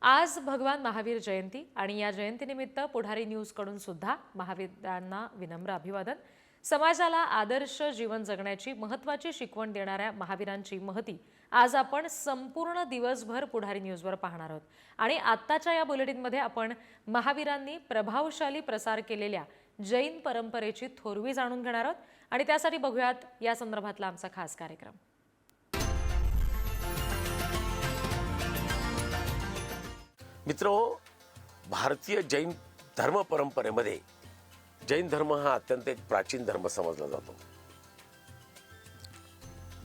आज भगवान महावीर जयंती आणि या जयंतीनिमित्त पुढारी न्यूजकडून सुद्धा महावीरांना विनम्र अभिवादन। समाजाला आदर्श जीवन जगण्याची महत्त्वाची शिकवण देणाऱ्या महावीरांची महती आज आपण संपूर्ण दिवसभर पुढारी न्यूजवर पाहणार आहोत आणि आत्ताच्या या बुलेटिनमध्ये आपण महावीरांनी प्रभावशाली प्रसार केलेल्या जैन परंपरेची थोरवी जाणून घेणार आहोत आणि त्यासाठी बघूयात या संदर्भातला आमचा खास कार्यक्रम। मित्रो, भारतीय जैन धर्म परंपरेमध्ये जैन धर्म हा अत्यंत एक प्राचीन धर्म समजला जातो।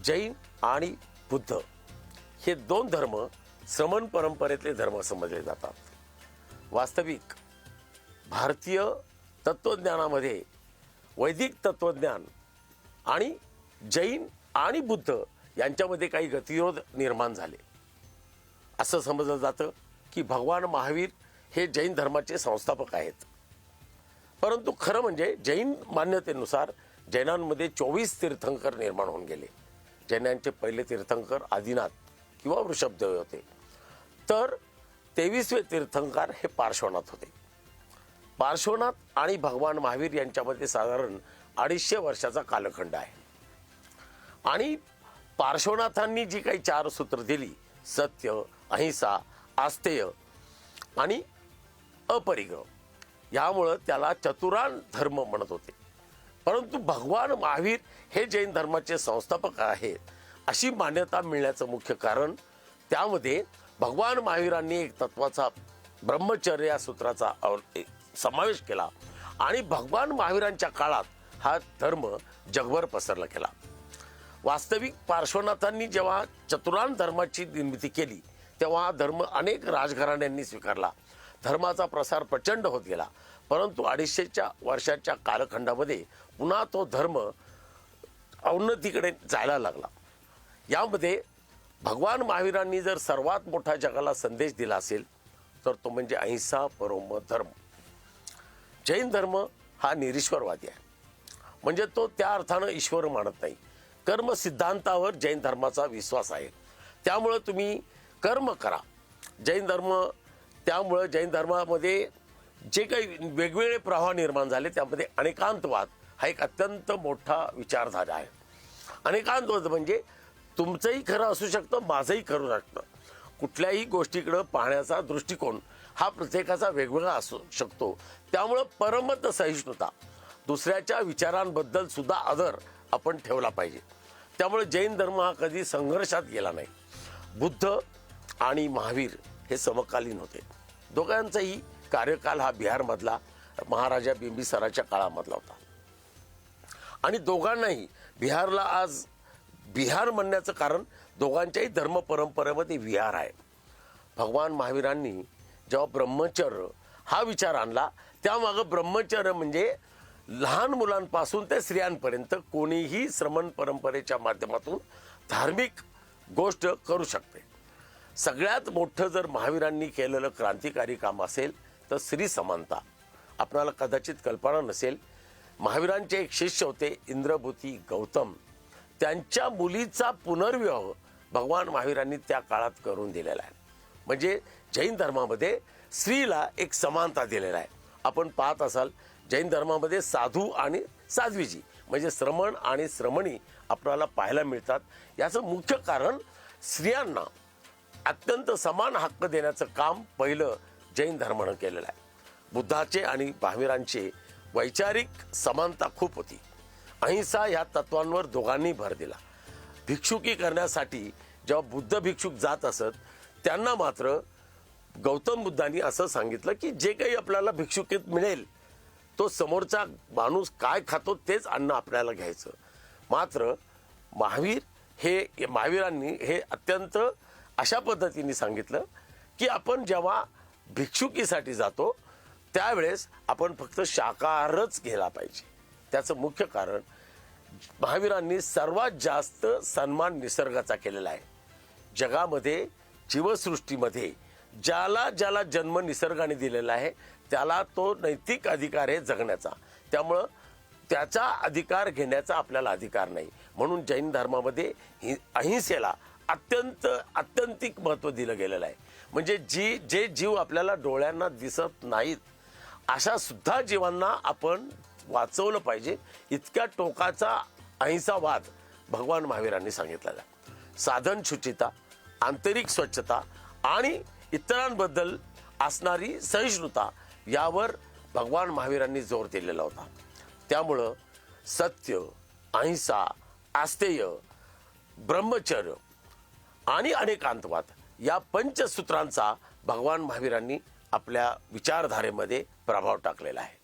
जैन आणि बुद्ध हे दोन धर्म श्रमण परंपरेतले धर्म समजले जातात। वास्तविक भारतीय तत्वज्ञानामध्ये वैदिक तत्वज्ञान आणि जैन आणि बुद्ध यांच्यामध्ये काही गतिरोध निर्माण झाले असं समजलं जातं की भगवान महावीर हे जैन धर्माचे संस्थापक आहेत। परंतु खरं म्हणजे जैन मान्यतेनुसार जैनांमध्ये 24 तीर्थंकर निर्माण होऊन गेले। जैनांचे पहिले तीर्थंकर आदिनाथ किंवा वृषभदेव होते, तर 23वे तीर्थंकर हे पार्श्वनाथ होते। पार्श्वनाथ आणि भगवान महावीर यांच्यामध्ये साधारण 250 वर्षाचा कालखंड आहे आणि पार्श्वनाथांनी जी काही 4 सूत्र दिली, सत्य, अहिंसा, आस्तेय आणि अपरिग्रह, यामुळे त्याला चतुरान धर्म म्हणत होते। परंतु भगवान महावीर हे जैन धर्माचे संस्थापक आहेत अशी मान्यता मिळण्याचं मुख्य कारण त्यामध्ये भगवान महावीरांनी एक तत्वाचा ब्रह्मचर्य या सूत्राचा समावेश केला आणि भगवान महावीरांच्या काळात हा धर्म जगभर पसरला गेला। वास्तविक पार्श्वनाथांनी जेव्हा चतुरान धर्माची निर्मिती केली तेव्हा हा धर्म अनेक राजघराण्यांनी स्वीकारला। धर्माचा प्रसार प्रचंड होत गेला, परंतु 250 वर्षाच्या कालखंडामध्ये पुन्हा तो धर्म अवनतीकडे जायला लागला। यामध्ये भगवान महावीरांनी जर सर्वात मोठा जगाला संदेश दिला असेल तर तो म्हणजे अहिंसा परमो धर्म। जैन धर्म हा निरीश्वरवादी आहे, म्हणजे तो त्या अर्थानं ईश्वर मानत नाही। कर्म सिद्धांतावर जैन धर्माचा विश्वास आहे, त्यामुळे तुम्ही कर्म करा। जैन धर्म त्यामुळे जैन धर्मामध्ये जे काही वेगवेगळे प्रवाह निर्माण झाले त्यामध्ये अनेकांतवाद हा एक अत्यंत मोठा विचारधारा आहे। अनेकांतवाद म्हणजे तुमचंही खरं असू शकतं, माझंही खरं असतं। कुठल्याही गोष्टीकडे पाहण्याचा दृष्टिकोन हा प्रत्येकाचा वेगवेगळा असू शकतो, त्यामुळे परमत सहिष्णुता, दुसऱ्याच्या विचारांबद्दल सुद्धा आदर आपण ठेवला पाहिजे। त्यामुळे जैन धर्म हा कधी संघर्षात गेला नाही। बुद्ध आणि महावीर हे समकालीन होते। दोघांचाही कार्यकाल हा बिहारमधला महाराजा बिंबिसाराच्या काळामधला होता आणि दोघांनाही बिहारला आज बिहार म्हणण्याचं कारण दोघांच्याही धर्म परंपरेमध्ये विहार आहे। भगवान महावीरांनी जेव्हा ब्रह्मचर्य हा विचार आणला त्यामागं ब्रह्मचर्य म्हणजे लहान मुलांपासून ते स्त्रियांपर्यंत कोणीही श्रमण परंपरेच्या माध्यमातून धार्मिक गोष्ट करू शकते। सगळ्यात मोठं जर महावीरांनी केलेलं क्रांतिकारी काम असेल तर स्त्री समानता। आपल्याला कदाचित कल्पना नसेल, महावीरांचे एक शिष्य होते इंद्रभूती गौतम, त्यांच्या मुलीचा पुनर्विवाह भगवान महावीरांनी त्या काळात करून दिलेला आहे। म्हणजे जैन धर्मामध्ये स्त्रीला एक समानता दिलेला आहे। आपण पाहत असाल जैन धर्मामध्ये साधू आणि साध्वीजी म्हणजे श्रमण आणि श्रमणी आपल्याला पाहायला मिळतात। याचं मुख्य कारण स्त्रियांना अत्यंत समान हक्क देण्याचं काम पहिलं जैन धर्मानं केलेलं आहे। बुद्धाचे आणि महावीरांचे वैचारिक समानता खूप होती। अहिंसा या तत्वांवर दोघांनी भर दिला। भिक्षुकी करण्यासाठी जेव्हा बुद्ध भिक्षुक जात असत त्यांना मात्र गौतम बुद्धांनी असं सांगितलं की जे काही आपल्याला भिक्षुकीत मिळेल तो समोरचा माणूस काय खातो तेच अन्न आपल्याला घ्यायचं। मात्र महावीरांनी हे अत्यंत अशा पद्धतीने सांगितलं की आपण जेव्हा भिक्षुकीसाठी जातो त्यावेळेस आपण फक्त शाकाहारच घ्यायला पाहिजे। त्याचं मुख्य कारण महावीरांनी सर्वात जास्त सन्मान निसर्गाचा केलेला आहे। जगामध्ये जीवसृष्टीमध्ये ज्याला ज्याला जन्म निसर्गाने दिलेला आहे त्याला तो नैतिक अधिकार आहे जगण्याचा, त्यामुळं त्याचा अधिकार घेण्याचा आपल्याला अधिकार नाही। म्हणून जैन धर्मामध्ये अहिंसेला आत्यंतिक महत्त्व दिलं गेलेलं आहे. म्हणजे जे जीव आपल्याला डोळ्यांना दिसत नाहीत अशा सुद्धा जीवांना आपण वाचवलं पाहिजे. इतक्या टोकाचा अहिंसावाद भगवान महावीरांनी सांगितलेला आहे. साधन शुचिता, आंतरिक स्वच्छता आणि इतरांबद्दल असणारी सहिष्णुता यावर भगवान महावीरांनी जोर दिलेला होता. त्यामुळं सत्य, अहिंसा, आस्तेय, ब्रह्मचर्य आणि अनेकांतवाद या पंचसूत्रांचा भगवान महावीरांनी आपल्या विचारधारेमध्ये प्रभाव टाकलेला आहे.